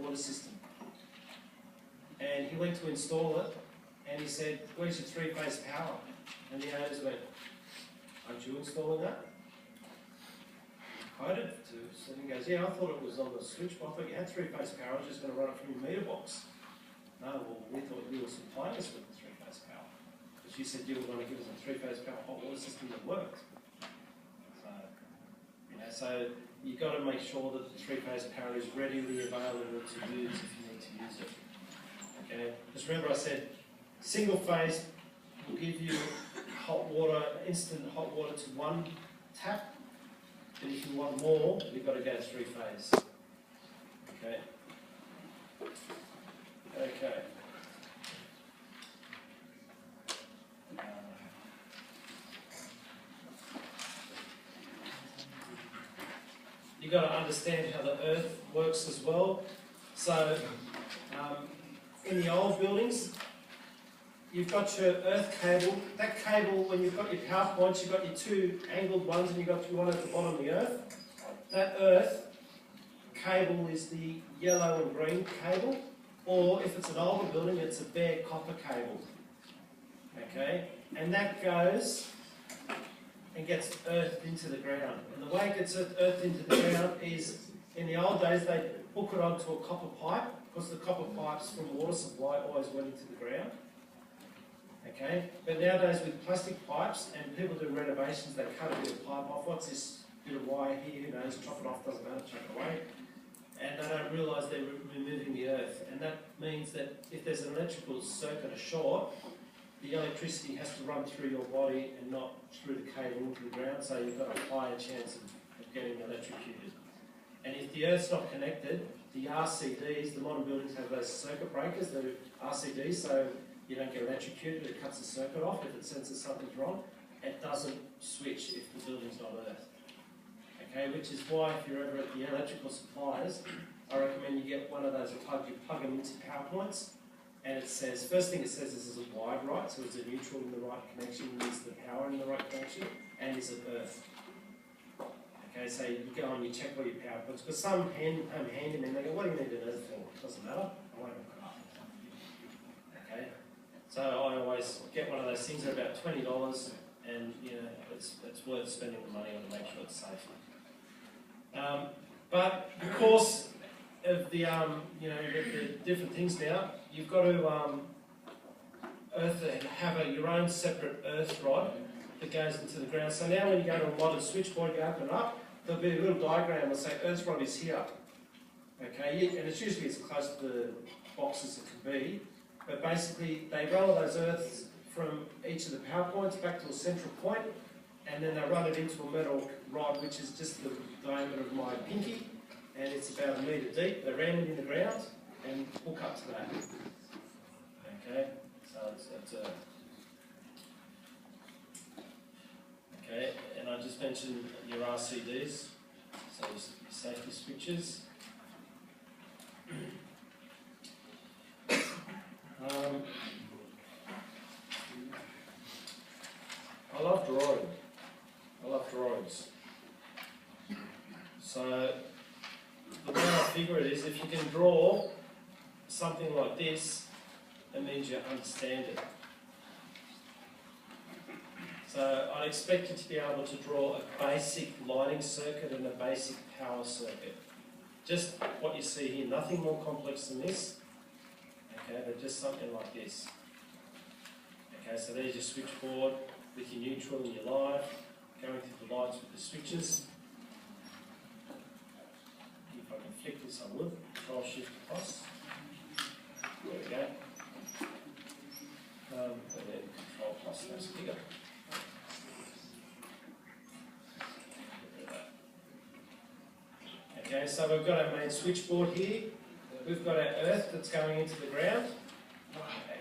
water system. And he went to install it, and he said, "Where's your three-phase power?" And the owners went, "Aren't you installing that?" I did too. So he goes, "Yeah, I thought it was on the switch box. I thought you had three-phase power. I was just going to run it from your meter box." "No, well, we thought you were supplying us with the three-phase power. But you said you were going to give us a three-phase power hot water system that worked." So you've got to make sure that the three-phase power is readily available to use if you need to use it. Okay. Just remember I said single phase will give you hot water, instant hot water to one tap. But if you want more, you've got to go three-phase. Okay. Okay. You've got to understand how the earth works as well. So, in the old buildings, you've got your earth cable. That cable, when you've got your power points, you've got your two angled ones and you've got your one at the bottom of the earth. That earth cable is the yellow and green cable, or if it's an older building, it's a bare copper cable. Okay? And that goes and gets earthed into the ground. And the way it gets earthed into the ground is, in the old days, they hook it onto a copper pipe, because the copper pipes from the water supply always went into the ground. Okay? But nowadays with plastic pipes, and people do renovations, they cut a bit of pipe off. What's this bit of wire here? Who knows? Chop it off, doesn't matter, chuck it away. And they don't realise they're removing the earth. And that means that if there's an electrical circuit, a short, the electricity has to run through your body and not through the cable into the ground, so you've got a higher chance of getting electrocuted. And if the earth's not connected, the RCDs, the modern buildings have those circuit breakers, the RCDs, so you don't get electrocuted, it cuts the circuit off if it senses something's wrong. It doesn't switch if the building's not earthed. Okay, which is why if you're ever at the electrical suppliers, I recommend you get one of those plugs, you plug them into power points, and it says, first thing it says is it wired right, so is it neutral in the right connection, is the power in the right connection, and is it earth? Okay, so you go and you check all your power points, because some handymen, they go, "What do you need an earth for?" It doesn't matter, I won't hook it up. Okay, so I always get one of those things, they're about $20, and you know, it's worth spending the money on to make sure it's safe. But because of the the different things now, you've got to have your own separate earth rod that goes into the ground. So now when you go to a modern switchboard, you open it up, there'll be a little diagram that'll say earth rod is here. Okay, and it's usually as close to the box as it can be. But basically, they roll those earths from each of the power points back to a central point, and then they run it into a metal rod, which is just the diameter of my pinky, and it's about 1 metre deep. They ram it in the ground and hook up to that. Okay, so it's a... Okay, and I just mentioned your RCDs, so your safety switches. I love drawing. I love drawings. So the way I figure it is, if you can draw something like this, it means you understand it. So I'd expect you to be able to draw a basic lighting circuit and a basic power circuit. Just what you see here, nothing more complex than this. Okay, but just something like this. Okay, so there's your switchboard with your neutral and your live, going through the lights with the switches. If I can flick this, I would. Control Shift across. There we go. And then Control plus makes it bigger. Okay, so we've got our main switchboard here. We've got our earth that's going into the ground.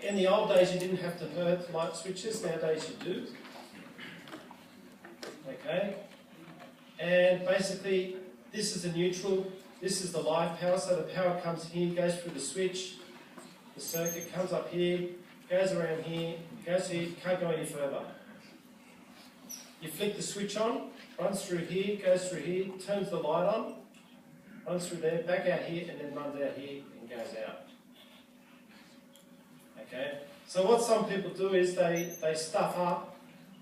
In the old days, you didn't have to earth light switches. Nowadays, you do. Okay, and basically, this is the neutral. This is the live power. So the power comes here, goes through the switch. The circuit comes up here, goes around here, goes here. Can't go any further. You flick the switch on, runs through here, goes through here, turns the light on. runs through there, back out here, and then runs out here and goes out. Okay? So what some people do is they stuff up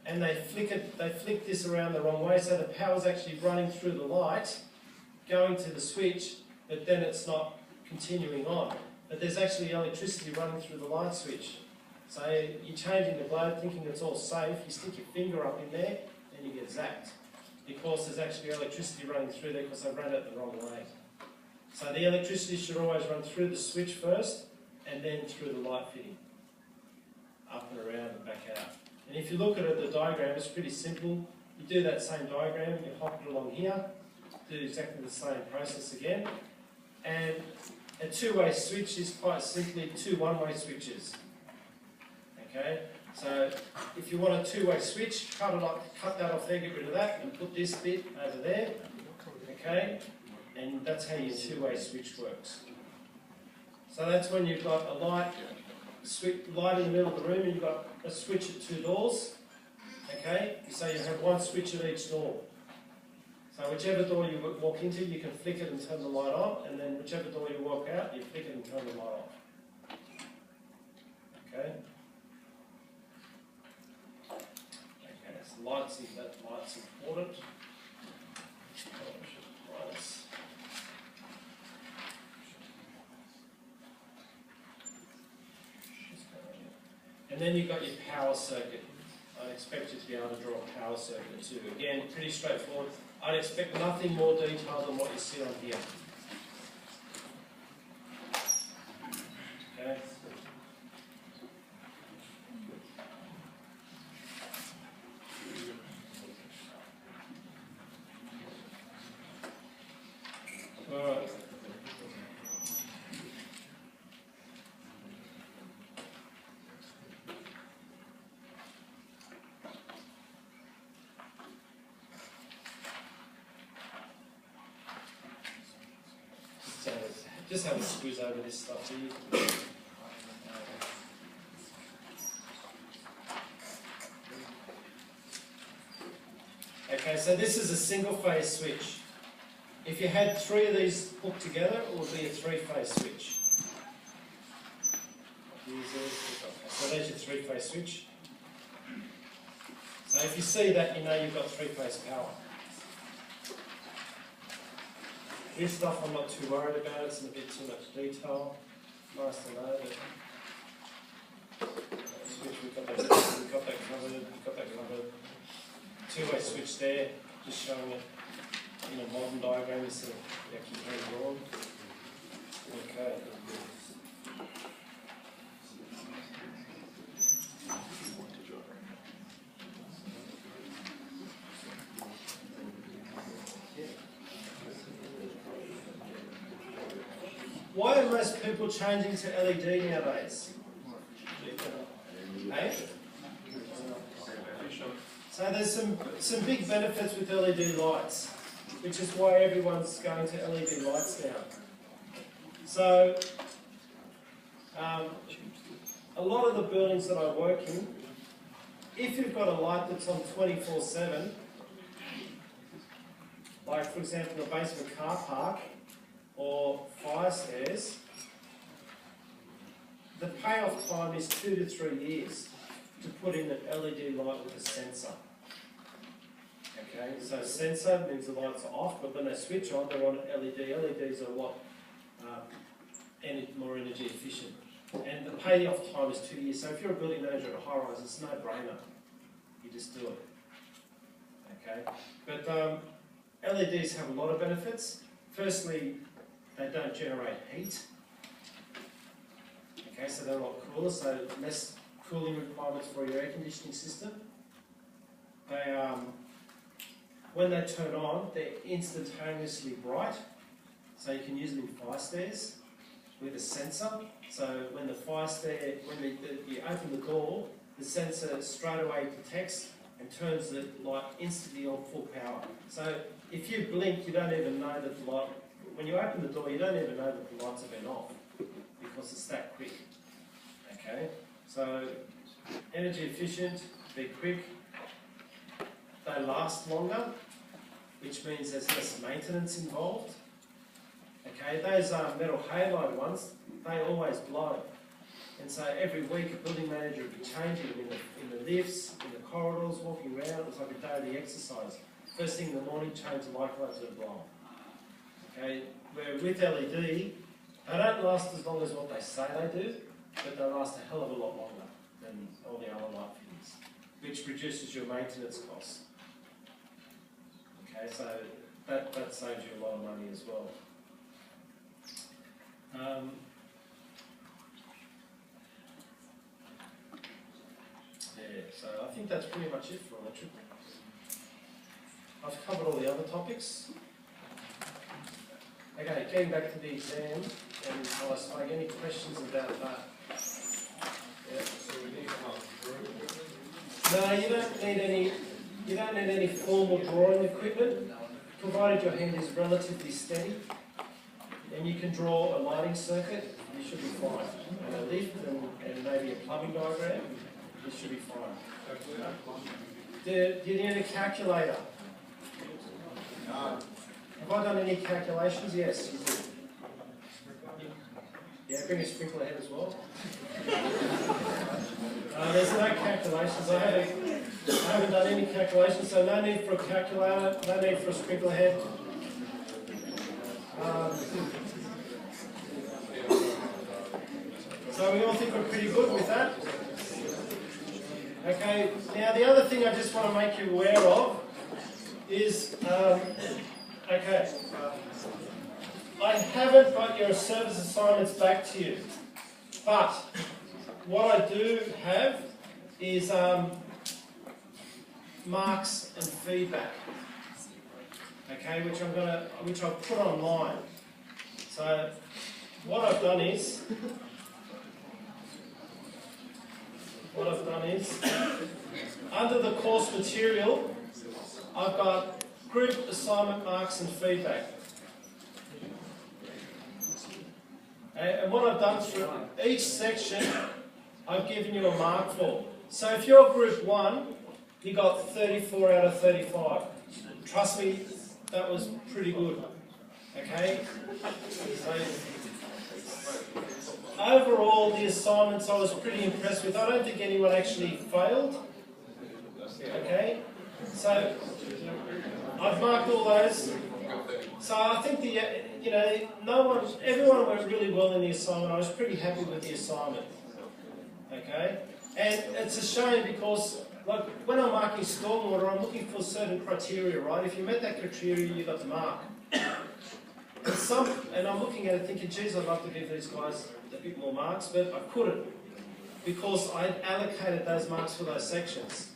and they flick this around the wrong way, so the power's actually running through the light, going to the switch, but then it's not continuing on. But there's actually electricity running through the light switch. So you're changing the globe thinking it's all safe, you stick your finger up in there and you get zapped. Because there's actually electricity running through there because I ran it the wrong way. So the electricity should always run through the switch first and then through the light fitting. Up and around and back out. And if you look at the diagram, it's pretty simple. You do that same diagram, you hop it along here, do exactly the same process again. And a two-way switch is quite simply two one-way switches. Okay? So if you want a two-way switch, cut that off there, get rid of that, and put this bit over there. Okay? And that's how your two-way switch works. So that's when you've got a light in the middle of the room and you've got a switch at two doors. Okay? So you have one switch at each door. So whichever door you walk into, you can flick it and turn the light on, and then whichever door you walk out, you flick it and turn the light off. Okay? Okay, so light's important. Lights. And then you've got your power circuit. I'd expect you to be able to draw a power circuit too. Again, pretty straightforward. I'd expect nothing more detailed than what you see on here. Okay. Alright. Just have a squeeze over this stuff here. Okay, so this is a single phase switch. If you had three of these hooked together, it would be a three-phase switch. So there's your three-phase switch. So if you see that, you know you've got three-phase power. This stuff I'm not too worried about, it's in a bit too much detail. Nice to know that switch, we've got that covered. Two-way switch there, just showing it in a modern diagram instead of actually being drawn. Okay. Why are most people changing to LED nowadays? Hey? So there's some big benefits with LED lights, which is why everyone's going to LED lights now. So a lot of the buildings that I work in, if you've got a light that's on 24/7, like for example a basement car park, or fire stairs, the payoff time is 2 to 3 years to put in an LED light with a sensor. Okay, so sensor means the lights are off, but when they switch on, they're on LED. LEDs are a lot more energy efficient. And the payoff time is 2 years. So if you're a building manager at a high rise, it's no brainer. You just do it. Okay, but LEDs have a lot of benefits. Firstly, they don't generate heat. Okay, so they're a lot cooler, so less cooling requirements for your air conditioning system. They, when they turn on, they're instantaneously bright. So you can use them in fire stairs with a sensor. So when the fire stair, you open the door, the sensor straight away detects and turns the light instantly on full power. So if you blink, you don't even know that the light. When you open the door, you don't even know that the lights have been off because it's that quick. Okay, so energy efficient, they're quick, they last longer, which means there's less maintenance involved. Okay, those metal halide ones, they always blow. And so every week a building manager would be changing them in the lifts, in the corridors, walking around. It was like a daily exercise. First thing in the morning, change the light bulbs that blow. Okay, where with LED, they don't last as long as what they say they do, but they last a hell of a lot longer than all the other light fittings, which reduces your maintenance costs. Okay, so that saves you a lot of money as well. Yeah, so I think that's pretty much it for electrical. I've covered all the other topics. Okay, getting back to the exam, and I'll ask any questions about that. Yeah. So we need No, you don't need any. You don't need any formal drawing equipment, provided your hand is relatively steady, and you can draw a lighting circuit. You should be fine. And a lift and maybe a plumbing diagram. You should be fine. Do you need a calculator? No. Have I done any calculations? Yes, you did. Yeah, bring a sprinkler head as well. There's no calculations. I haven't done any calculations, so no need for a calculator, no need for a sprinkler head. So we all think we're pretty good with that. Okay, now the other thing I just want to make you aware of is, okay, I haven't got your service assignments back to you, but what I do have is marks and feedback, okay, which I've put online. So what I've done is, under the course material, I've got group assignment marks and feedback. And what I've done through each section, I've given you a mark for. So if you're group 1, you got 34 out of 35. Trust me, that was pretty good. Okay? So, overall, the assignments I was pretty impressed with. I don't think anyone actually failed. Okay? So, I've marked all those. So I think everyone went really well in the assignment. I was pretty happy with the assignment. Okay? And it's a shame because, like, when I'm marking stormwater, I'm looking for certain criteria, right? If you met that criteria, you got the mark. And I'm looking at it thinking, geez, I'd love to give these guys a bit more marks, but I couldn't because I allocated those marks for those sections.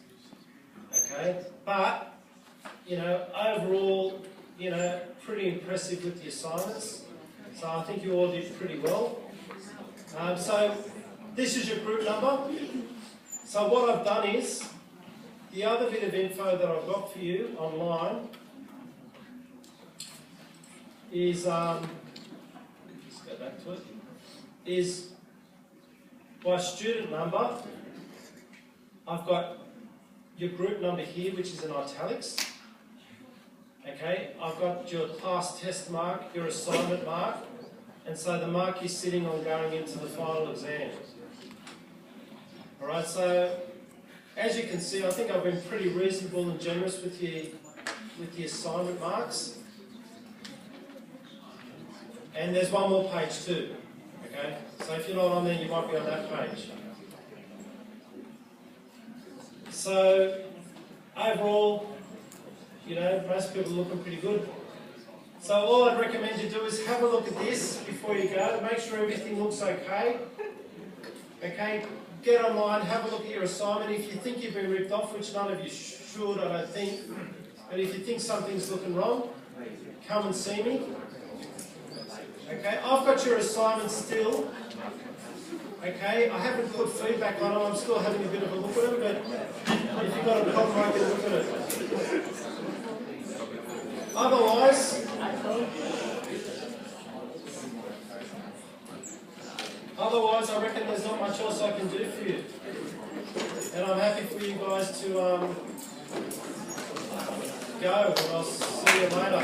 Okay? But, overall, pretty impressive with the assignments. So I think you all did pretty well. So this is your group number. So what I've done is, the other bit of info that I've got for you online is, just go back to it, is by student number. I've got your group number here, which is in italics. Okay, I've got your class test mark, your assignment mark, and so the mark you're sitting on going into the final exam. Alright, so as you can see, I think I've been pretty reasonable and generous with the assignment marks. And there's one more page too. Okay, so if you're not on there, you might be on that page. So overall, most people are looking pretty good. So all I'd recommend you do is have a look at this before you go. Make sure everything looks okay. Okay, get online, have a look at your assignment. If you think you've been ripped off, which none of you should, I don't think, but if you think something's looking wrong, come and see me. Okay, I've got your assignment still. Okay, I haven't put feedback on them. I'm still having a bit of a look at them, but if you've got a problem, I can look at it. Otherwise, I reckon there's not much else I can do for you. And I'm happy for you guys to go, and I'll see you later.